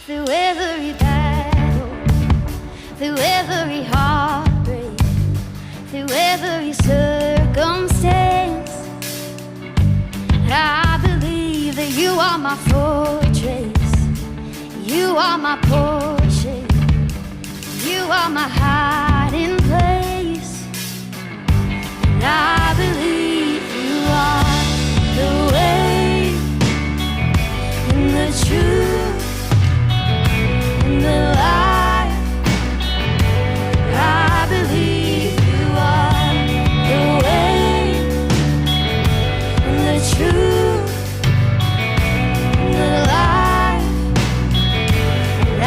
through every battle, through every heartbreak, through every circumstance. I believe that you are my fortress, you are my portion, you are my hiding place. And I believe you are the way and the truth and the life. I believe you are the way and the truth and the life. And I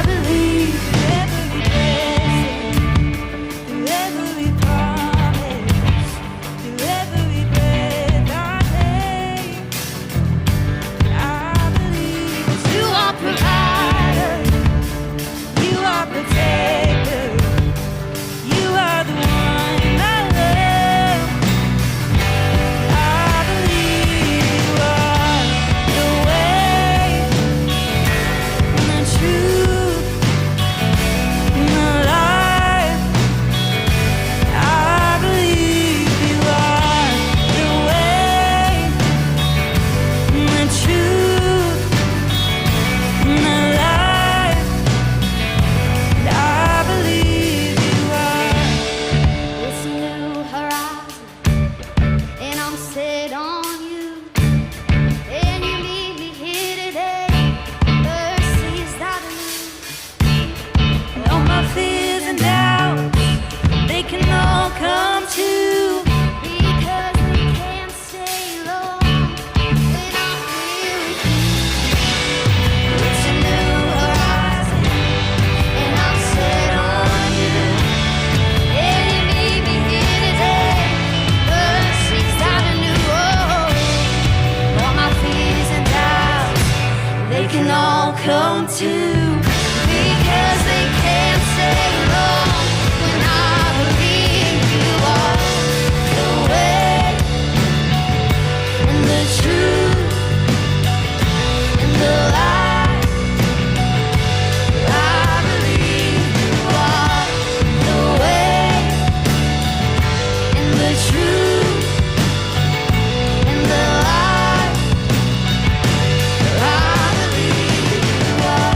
believe every blessing, through every promise, through every breath I take. I believe that you are provider, you are protector, you are the one I love. I believe you are the way and the truth and the life. I believe you are the way and the truth and the life. And I believe you are. It's a new horizon, and I'm set on you. And you meet me here today. Mercies that I knew. All my fears and doubts, they can all come true, because they can't stay long when I'm here with you. It's a new horizon, and I'm set on you. And you meet me here today. Mercies that I knew. All my fears and doubts, they can all come true, because they can't stay long when I believe you are the way and the truth and the life. I believe you are the way and the truth and the life. I believe you are.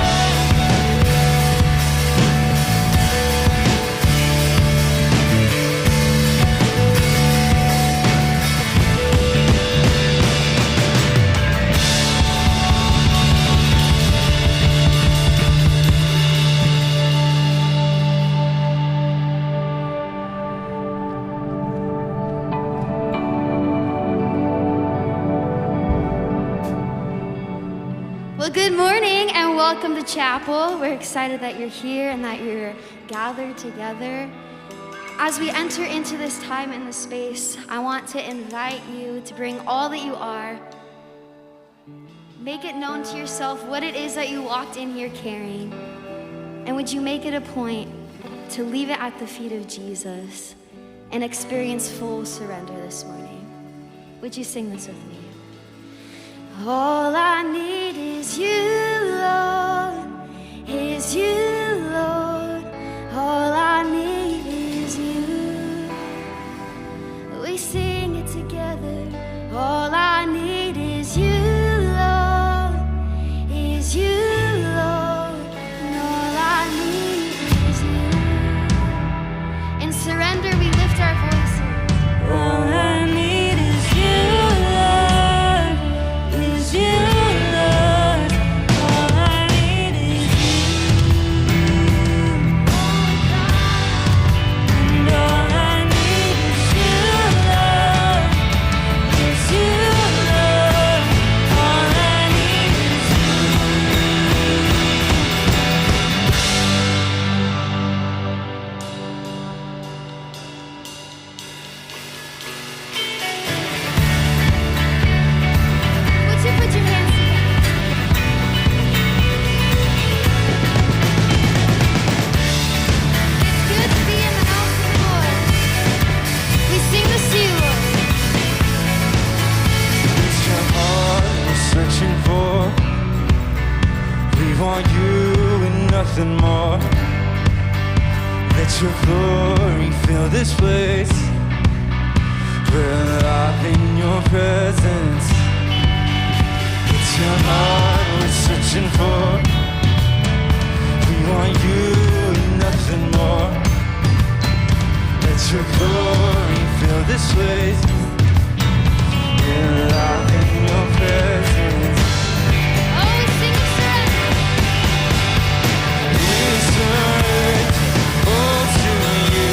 Well, good morning and welcome to chapel. We're excited that you're here and that you're gathered together. As we enter into this time in this space, I want to invite you to bring all that you are. Make it known to yourself what it is that you walked in here carrying. And would you make it a point to leave it at the feet of Jesus and experience full surrender this morning? Would you sing this with me? All I need is you, Lord, is you, Lord. All I need is you. We sing it together. All I need is you, Lord, is you, Lord. And all I need is you. In surrender, we lift our voices. All I need is you, Lord, is you, Lord. All I need is you. And all I need is you, Lord, is you, Lord. want you and nothing more. Let your glory fill this place. We're alive in your presence. It's your heart we're searching for. We want you and nothing more. Let your glory fill this place. We're alive in your presence. Oh, we sing a surrender. We surrender all to you.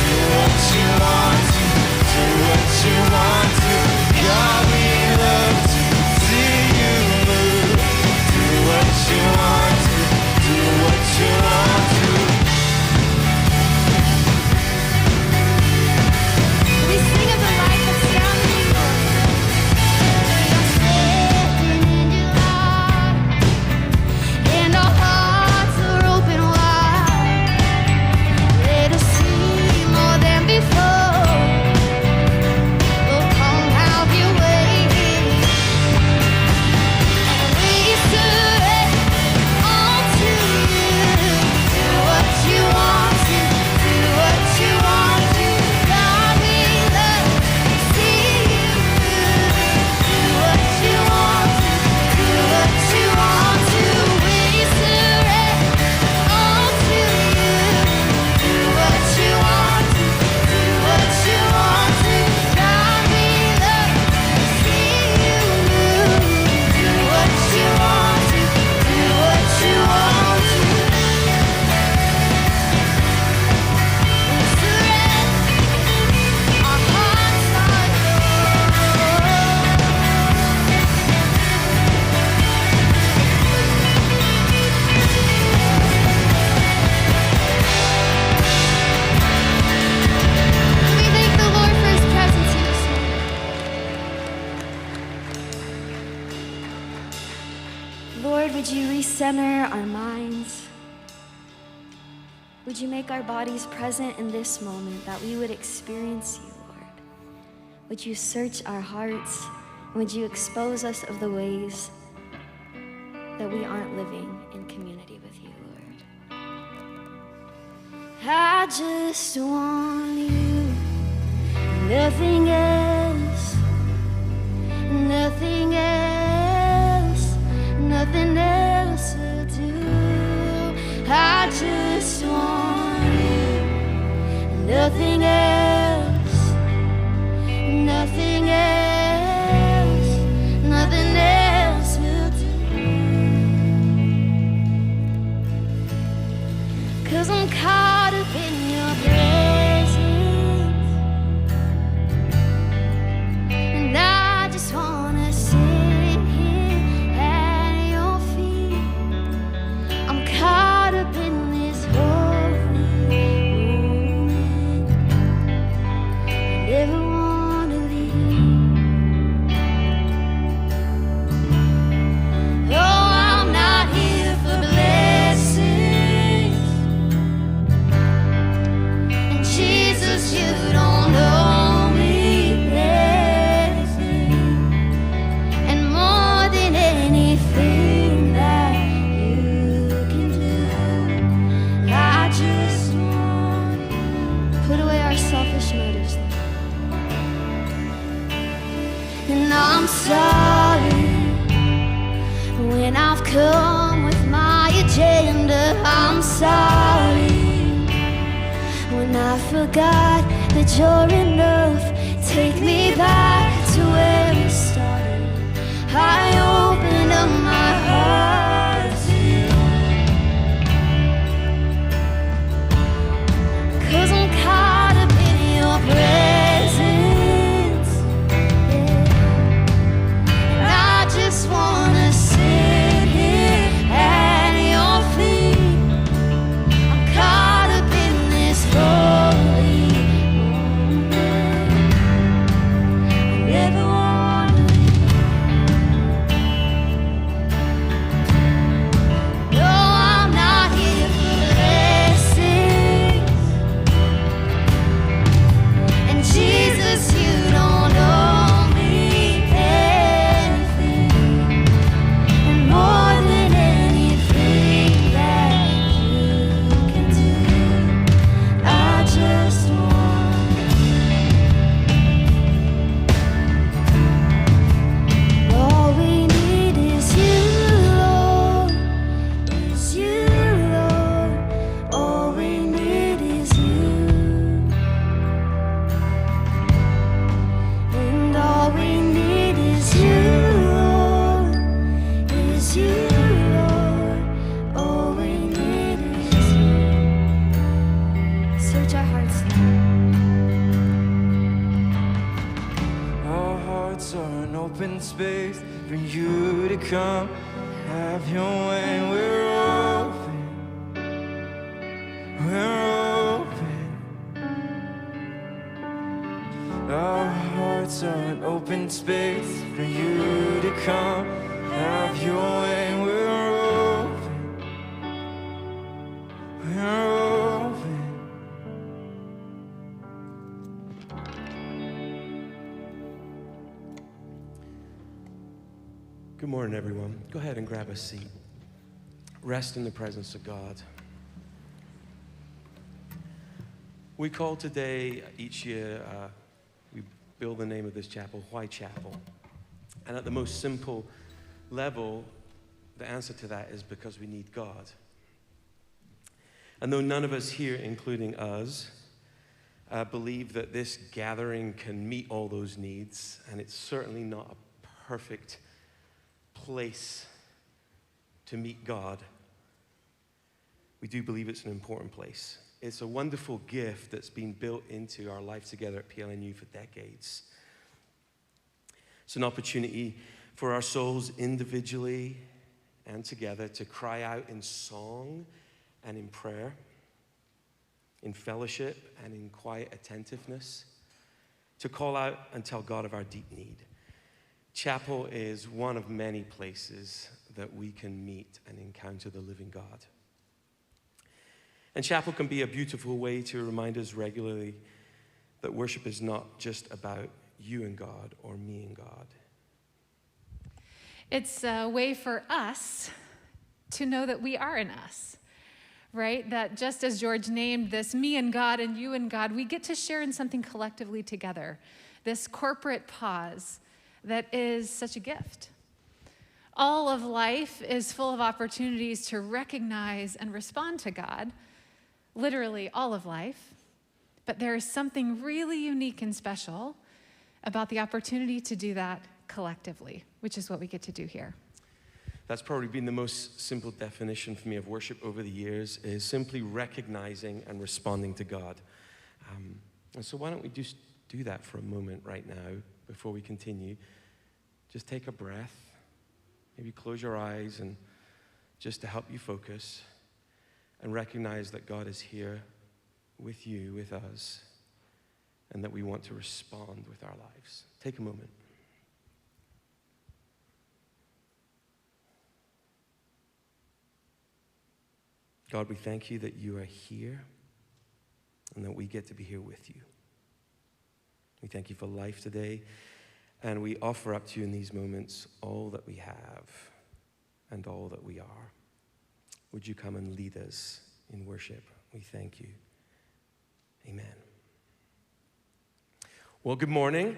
Do what you want to. Do what you want to. God, we love to see you move. Do what you want to. Do what you want to. We sing of the light that's surrounding you, Lord. We are standing in your love, and our hearts are open wide. Let us see more than before. Oh, come have your way. And we surrender all to you. Do what you want to. Do what you want to. God, we love to see you move. Do what you want to. Do what you want to. We surrender all to you. Do what you want to. Do what you want to. God, we love to see you move. Do what you want to. Do what you want to. We surrender. Our hearts are yours. We thank the Lord for His presence here this morning. Lord, would you recenter our minds? Would you make our bodies present in this moment that we would experience you, Lord? Would you search our hearts? Would you expose us of the ways that we aren't living in community with you, Lord? I just want you, nothing else, nothing else, nothing else will do. I just want you, nothing else, nothing else, nothing else will do. 'Cause I'm caught up in your presence, and I just wanna sit here at your feet. I'm caught up in this holy moment, I never wanna leave. Oh, I'm not here for blessings, and Jesus, you don't owe me anything, and more than anything that you can do, I just want you. Put away our selfish motives, Lord. And I'm sorry when I've come with my agenda. I'm sorry when I forgot that you're enough. Take me back to where we started. I open up my heart to you. 'Cause I'm caught up in your presence, yeah. And I just wanna sit here at your feet. I'm caught up in this holy moment, open space for you to come. Have your way, we're open. We're open. Our hearts are an open space for you to come. Have your way, we're open. We're open. Good morning, everyone. Go ahead and grab a seat. Rest in the presence of God. We call today, each year, we build the name of this chapel, Why Chapel? And at the most simple level, the answer to that is because we need God. And though none of us here, including us, believe that this gathering can meet all those needs, and it's certainly not a perfect place to meet God, we do believe it's an important place. It's a wonderful gift that's been built into our life together at PLNU for decades. It's an opportunity for our souls individually and together to cry out in song and in prayer, in fellowship and in quiet attentiveness, to call out and tell God of our deep need. Chapel is one of many places that we can meet and encounter the living God. And chapel can be a beautiful way to remind us regularly that worship is not just about you and God or me and God. It's a way for us to know that we are in us, right? That just as George named this, me and God and you and God, we get to share in something collectively together. This corporate pause that is such a gift. All of life is full of opportunities to recognize and respond to God, literally all of life. But there is something really unique and special about the opportunity to do that collectively, which is what we get to do here. That's probably been the most simple definition for me of worship over the years, is simply recognizing and responding to God. And so why don't we just do that for a moment right now before we continue. Just take a breath, maybe close your eyes, and just to help you focus and recognize that God is here with you, with us, and that we want to respond with our lives. Take a moment. God, we thank you that you are here and that we get to be here with you. We thank you for life today, and we offer up to you in these moments all that we have and all that we are. Would you come and lead us in worship? We thank you. Amen. Well, good morning.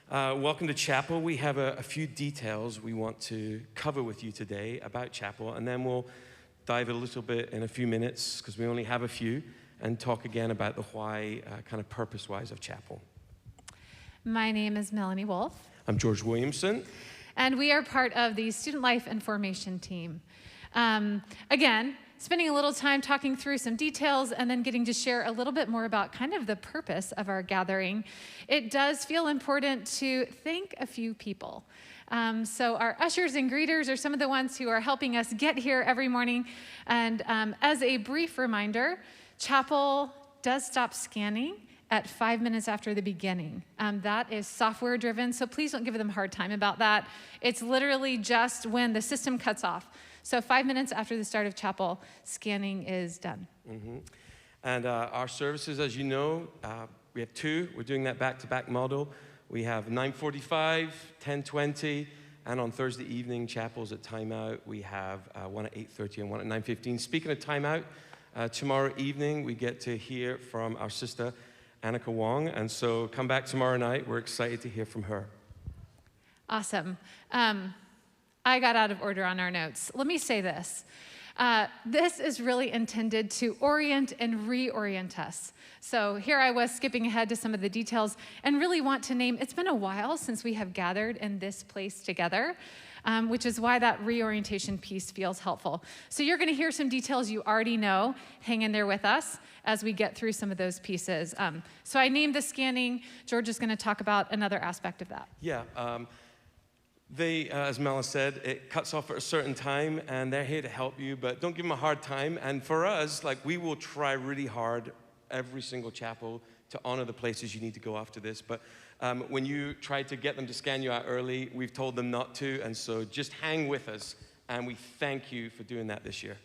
Welcome to Chapel. We have a few details we want to cover with you today about Chapel, and then we'll dive a little bit in a few minutes, because we only have a few, and talk again about the why, kind of purpose-wise of Chapel. My name is Melanie Wolf. I'm George Williamson. And we are part of the Student Life and Formation team. Again, spending a little time talking through some details and then getting to share a little bit more about kind of the purpose of our gathering. It does feel important to thank a few people. So our ushers and greeters are some of the ones who are helping us get here every morning. And as a brief reminder, Chapel does stop scanning at 5 minutes after the beginning. That is software driven, so please don't give them a hard time about that. It's literally just when the system cuts off. So 5 minutes after the start of Chapel, scanning is done. Mm-hmm. And our services, as you know, we have two. We're doing that back-to-back model. We have 9:45, 10:20, and on Thursday evening, Chapel's at timeout. We have one at 8:30 and one at 9:15. Speaking of timeout, tomorrow evening, we get to hear from our sister, Annika Wong, and so come back tomorrow night. We're excited to hear from her. Awesome. I got out of order on our notes. Let me say this. This is really intended to orient and reorient us. So here I was skipping ahead to some of the details and really want to name, it's been a while since we have gathered in this place together, which is why that reorientation piece feels helpful. So you're going to hear some details you already know. Hang in there with us as we get through some of those pieces. So I named the scanning. George is going to talk about another aspect of that. Yeah. As Mel said, it cuts off at a certain time, and they're here to help you, but don't give them a hard time. And for us, we will try really hard every single chapel to honor the places you need to go after this. But when you try to get them to scan you out early, we've told them not to, and so just hang with us, and we thank you for doing that this year.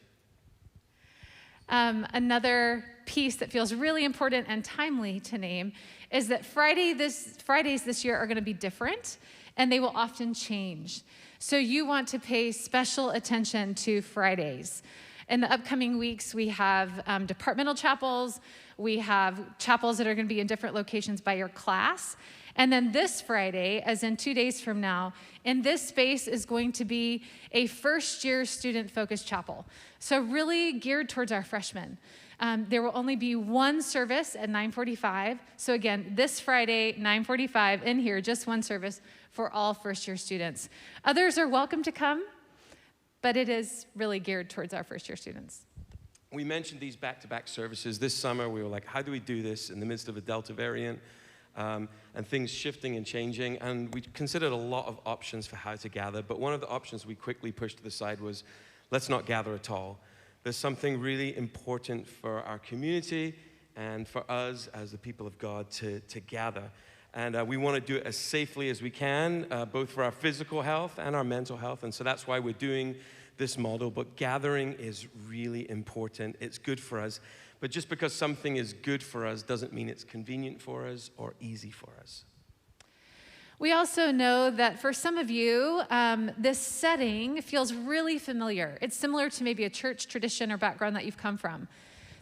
Another piece that feels really important and timely to name is that Fridays this year are going to be different, and they will often change. So you want to pay special attention to Fridays. In the upcoming weeks, we have departmental chapels. We have chapels that are going to be in different locations by your class. And then this Friday, as in 2 days from now, in this space is going to be a first-year student-focused chapel. So really geared towards our freshmen. There will only be one service at 9:45. So again, this Friday, 9:45, in here, just one service for all first-year students. Others are welcome to come, but it is really geared towards our first-year students. We mentioned these back-to-back services. This summer, we were like, how do we do this in the midst of a Delta variant? And things shifting and changing, and we considered a lot of options for how to gather, but one of the options we quickly pushed to the side was, let's not gather at all. There's something really important for our community and for us as the people of God to gather. And we want to do it as safely as we can, both for our physical health and our mental health, and so that's why we're doing this model, but gathering is really important. It's good for us. But just because something is good for us doesn't mean it's convenient for us or easy for us. We also know that for some of you, this setting feels really familiar. It's similar to maybe a church tradition or background that you've come from.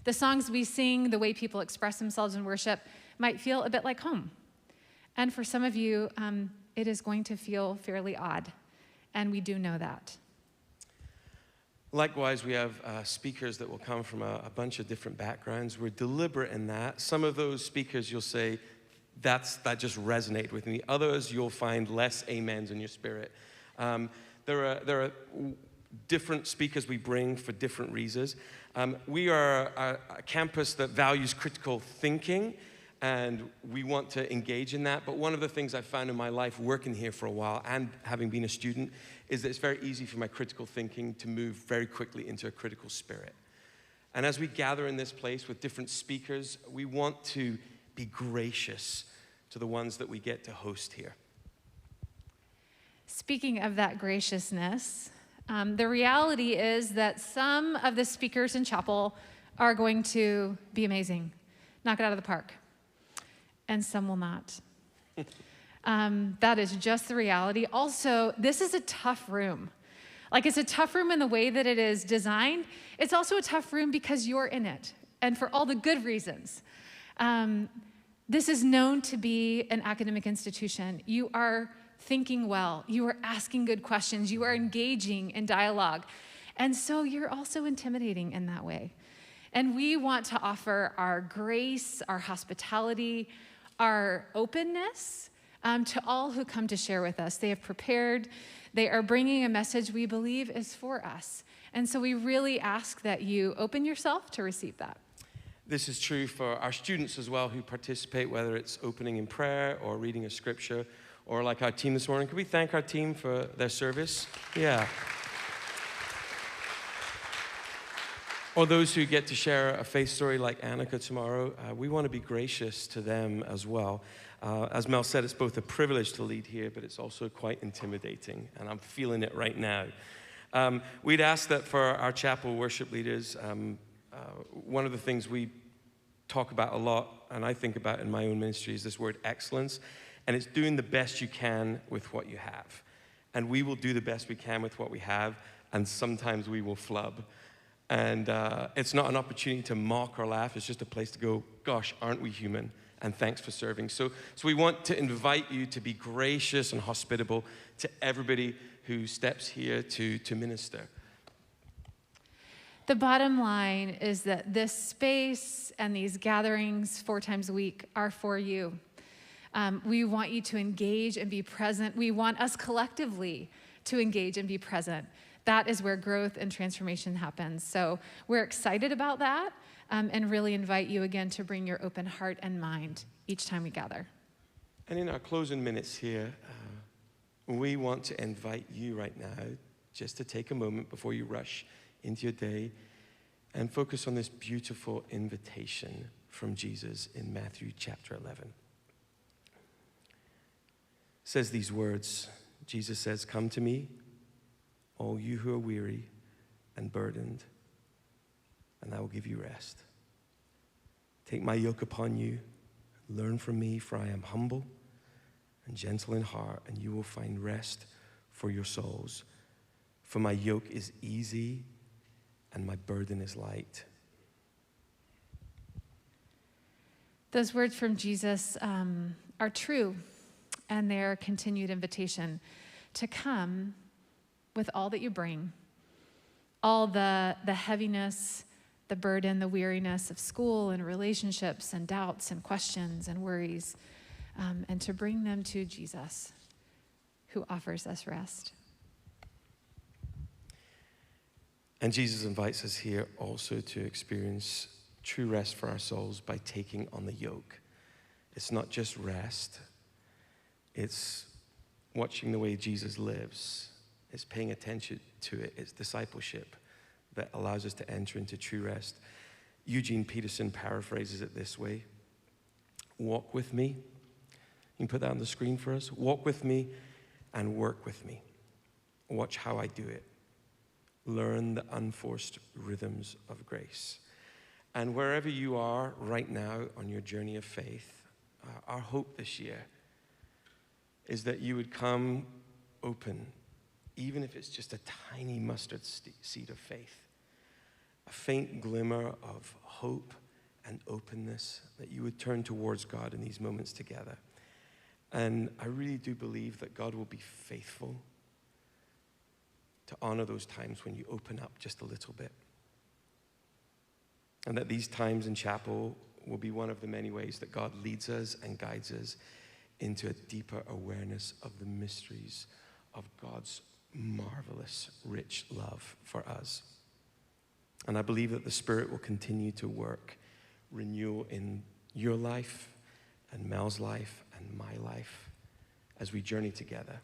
The songs we sing, the way people express themselves in worship might feel a bit like home. And for some of you, it is going to feel fairly odd, and we do know that. Likewise, we have speakers that will come from a bunch of different backgrounds. We're deliberate in that. Some of those speakers you'll say, that just resonated with me. Others you'll find less amens in your spirit. There are different speakers we bring for different reasons. We are a campus that values critical thinking, and we want to engage in that. But one of the things I've found in my life working here for a while and having been a student is that it's very easy for my critical thinking to move very quickly into a critical spirit. And as we gather in this place with different speakers, we want to be gracious to the ones that we get to host here. Speaking of that graciousness, the reality is that some of the speakers in chapel are going to be amazing, knock it out of the park, and some will not. That is just the reality. Also, this is a tough room. It's a tough room in the way that it is designed. It's also a tough room because you're in it, and for all the good reasons. This is known to be an academic institution. You are thinking well. You are asking good questions. You are engaging in dialogue. And so you're also intimidating in that way. And we want to offer our grace, our hospitality, our openness to all who come to share with us. They have prepared. They are bringing a message we believe is for us. And so we really ask that you open yourself to receive that. This is true for our students as well who participate, whether it's opening in prayer or reading a scripture, or like our team this morning. Could we thank our team for their service? Yeah. Or those who get to share a faith story like Annika tomorrow, we want to be gracious to them as well. As Mel said, it's both a privilege to lead here, but it's also quite intimidating, and I'm feeling it right now. We'd ask that for our chapel worship leaders, one of the things we talk about a lot, and I think about in my own ministry, is this word excellence, and it's doing the best you can with what you have. And we will do the best we can with what we have, and sometimes we will flub. And it's not an opportunity to mock or laugh. It's just a place to go, gosh, aren't we human? And thanks for serving. So we want to invite you to be gracious and hospitable to everybody who steps here to minister. The bottom line is that this space and these gatherings 4 times a week are for you. We want you to engage and be present. We want us collectively to engage and be present. That is where growth and transformation happens. So we're excited about that and really invite you again to bring your open heart and mind each time we gather. And in our closing minutes here, we want to invite you right now just to take a moment before you rush into your day and focus on this beautiful invitation from Jesus in Matthew chapter 11. It says these words. Jesus says, "Come to me, all you who are weary and burdened, and I will give you rest. Take my yoke upon you, learn from me, for I am humble and gentle in heart, and you will find rest for your souls. For my yoke is easy and my burden is light." Those words from Jesus are true, and their continued invitation to come with all that you bring, all the heaviness, the burden, the weariness of school and relationships and doubts and questions and worries, and to bring them to Jesus, who offers us rest. And Jesus invites us here also to experience true rest for our souls by taking on the yoke. It's not just rest, it's watching the way Jesus lives. It's paying attention to it. It's discipleship that allows us to enter into true rest. Eugene Peterson paraphrases it this way: walk with me. You can put that on the screen for us. Walk with me and work with me. Watch how I do it. Learn the unforced rhythms of grace. And wherever you are right now on your journey of faith, our hope this year is that you would come open, even if it's just a tiny mustard seed of faith, a faint glimmer of hope and openness, that you would turn towards God in these moments together. And I really do believe that God will be faithful to honor those times when you open up just a little bit. And that these times in chapel will be one of the many ways that God leads us and guides us into a deeper awareness of the mysteries of God's marvelous, rich love for us. And I believe that the Spirit will continue to work renewal in your life and Mel's life and my life as we journey together.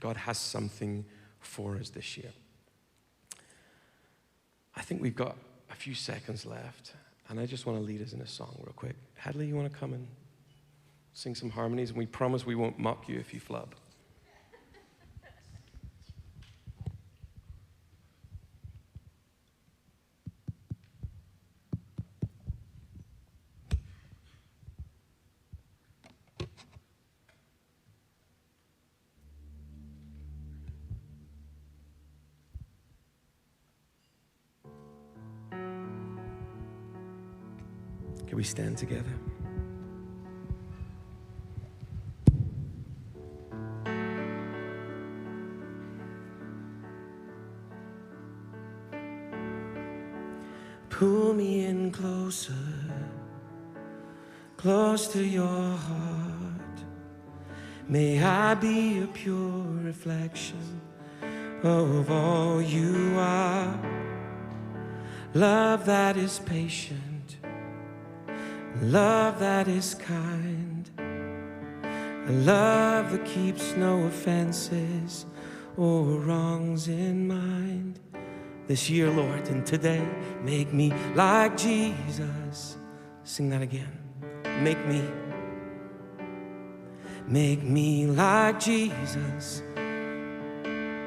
God has something for us this year. I think we've got a few seconds left, and I just want to lead us in a song real quick. Hadley, you want to come and sing some harmonies? And we promise we won't mock you if you flub. Can we stand together? Pull me in closer, close to your heart. May I be a pure reflection of all you are. Love that is patient, love that is kind, a love that keeps no offenses or wrongs in mind. This year, Lord, and today, make me like Jesus. Sing that again. Make me like Jesus.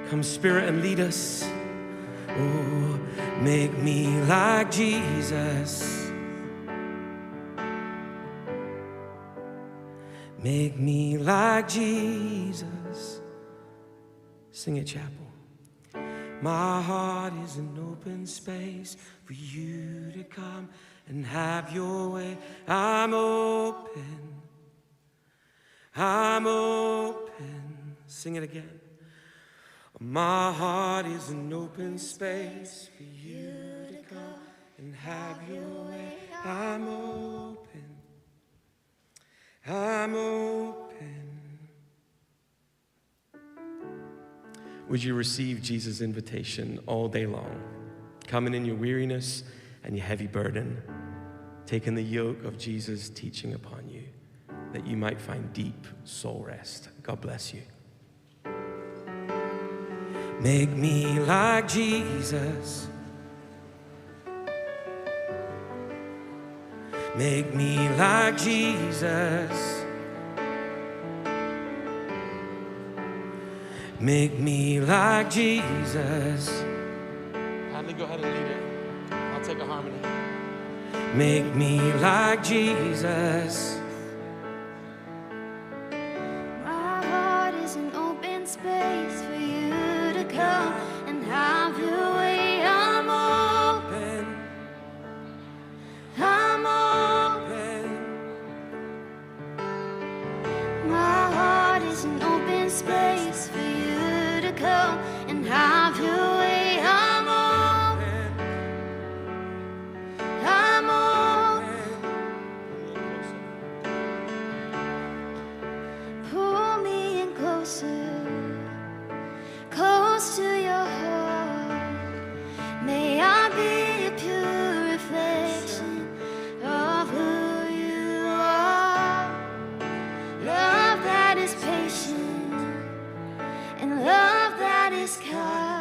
Come, Spirit, and lead us. Oh, make me like Jesus. Make me like Jesus. Sing it, chapel. My heart is an open space for you to come and have your way. I'm open. Sing it again. My heart is an open space for you to come and have your way. I'm open. Would you receive Jesus' invitation all day long, coming in your weariness and your heavy burden, taking the yoke of Jesus' teaching upon you, that you might find deep soul rest. God bless you. Make me like Jesus. Make me like Jesus. Make me like Jesus. Hadley, go ahead and lead it. I'll take a harmony. Make me like Jesus. My heart is an open space for you to come and have your way. I'm open. I'm open. My heart is an open space for you to come and have your way. I'm open. I'm open. Pull me in closer, close to your heart. May I be a pure reflection of who you are. Love that is patient and love that is kind.